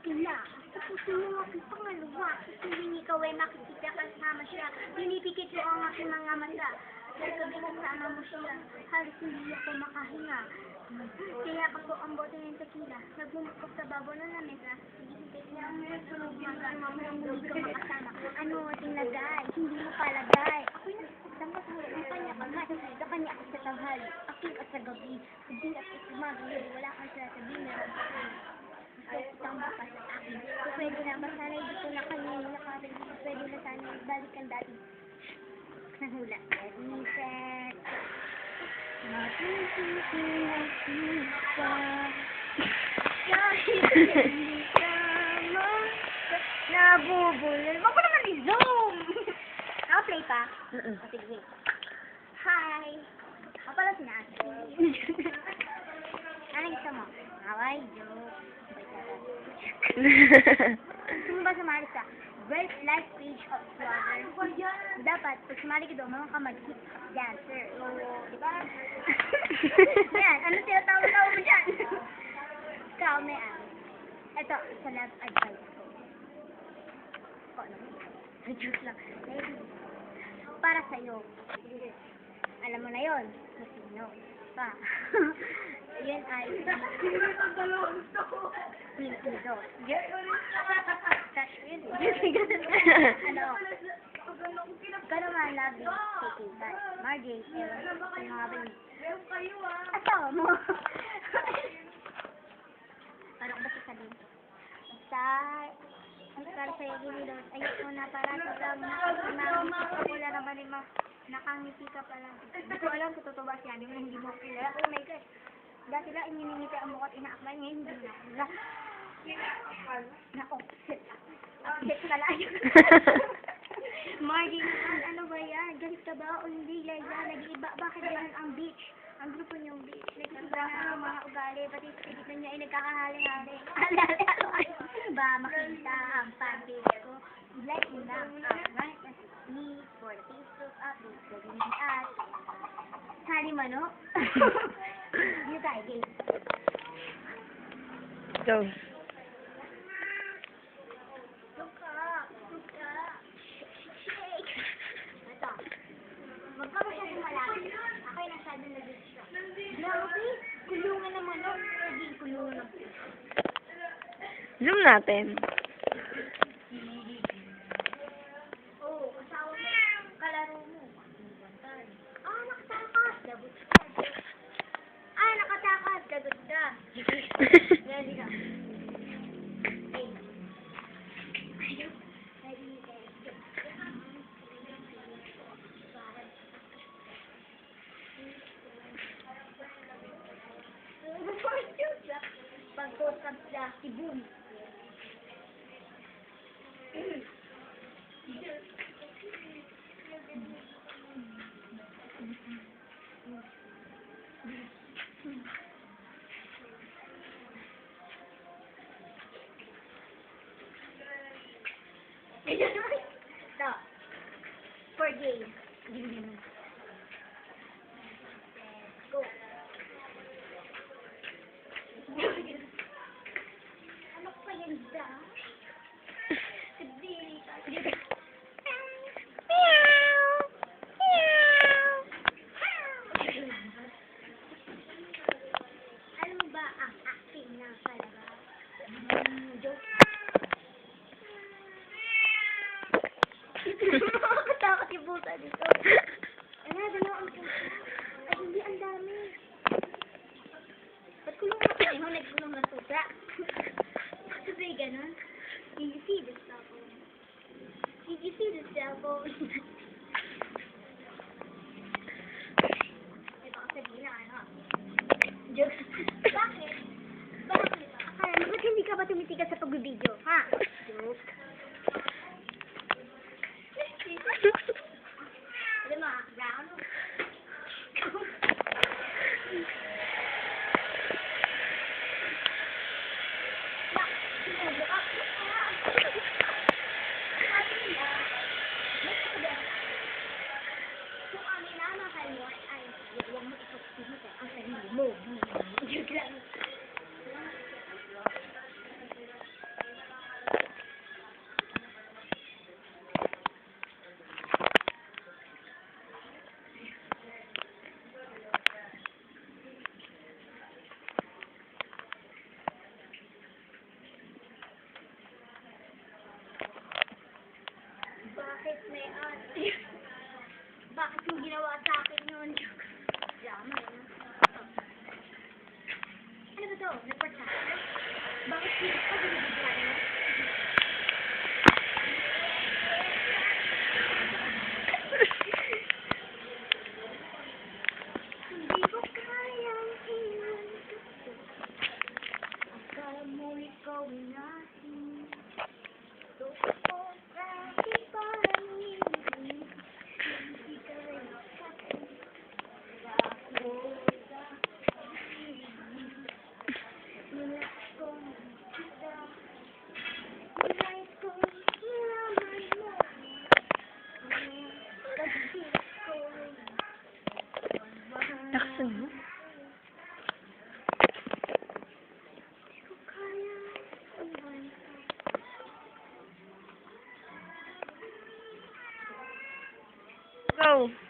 Tequila. Tapos yung aking pangalawa, tuwing ikaw ay makikita kasama siya, pinipikit ko ang aking mga mata. Pagkabi kasama mo siya, halos hindi ako makahinga. Kaya ako ang bote ng tequila, nagmumukok sa babaw ng lamesa. Hihintay niya ang sunod mga hindi ko makasama. Ano ating lagay? Hindi mo palagay. Ako'y nasasama sa kanya kamay, sa kanya ako sa tanghali, aking at sa gabi. Hindi at isumagay, wala kang sasabihin na itang bukas sa akin. So, pwede na ba sana dito na kanina nakapin? Pwede na sana balik ang dati. Nahula. Reset. Matututunasinta. Dahil hindi ka nabubulol. Wag mo naman i-zoom! Naka-play pa? Sige, wait. Hi! Ako pala sinaas. Anong gusto mo? Away, joke. Kung ba sumali sa Birth Life Page of Vlogger, dapat pag sumali ka doon, mga ka-mag-hip dancer. Di ba? Yan, ano tinatawag-tawag mo dyan? Ikaw, may ito, sa love advice ko. Joke lang. Para sa'yo. Alam mo na yun. Masino. Pa. Yun ay Pilipino. Gano'n nga love you, taking time. Margie, yung mga baby. Asawa mo. Ano ko ba sasabihin? Para sa'yo, Gilidot. Ayoko na para sa nakakula na ba ni ma? Nakangiti ka pala. Hindi ko alam kung totoo ba siya. Hindi mo kilala. Oh my God. Dati lang ininingiti ang mukha at inaakbay. Ngayon hindi na. Na-offset. Offset ka lang. Margie naman, ano ba yan? Galit ka ba o hindi? Liza, nag-iiba. Bakit ganun ang beach? Ang grupo niyong beach. Nag-iiba na ang mga ugali. Pati sa tigit na niya ay nagkakahali-hali. Hali-hali. Ba makita ang fanpage ko? Like mo lang. Right? Me for the Facebook update. Gawin ni at Hani Mano. Dito tayo, game. Go. Shake. Ito. Huwag ka masyadong malaki. Ako'y nasyadong nag-distract. Grabe. Kulungan naman. Hindi kulungan naman. Zoom natin. Oo, asawa mo. Kalaro mo. Nakatakas. Lagot ka. Nakatakas. Lagot ka. Ready ka. Pag-post sa si Boom. Ito. For game. Go. Ano pa yan da? Kadiri ka. Alam mo ba ang acting ng palabas? Joke. Nakakatakot yung pusa dito. Dalawa ang pusa. Ay, hindi, ang dami. Ba't kulong na kayo? Nagkulong na pusa. Sabi ganun. Did you see this cellphone? Did you see this cellphone? Ito kasi sabihin na ano. Joke. Bakit? Bakit? Akala mo, ba't hindi ka ba tumitigas sa pag-video? Ha? Joke. Alam mo, round. Kung ang minamahal mo ay huwag mo ipagpilitan ang sarili mo. Joke lang. ginawa sa akin yun. Drama yun. Ano ba to? Report sa akin? Bakit dito ka binibigyan mo? Hindi ko kayang iwan ito. Akala mo ikaw ay natin. Gusto kahit parang hindi. Hindi ka rin sa akin. Ako sa nilais kong makita. Nilais kong malaman mo. Kasi ko'y Nakasal mo? Hindi ko kaya iwan ka. Go!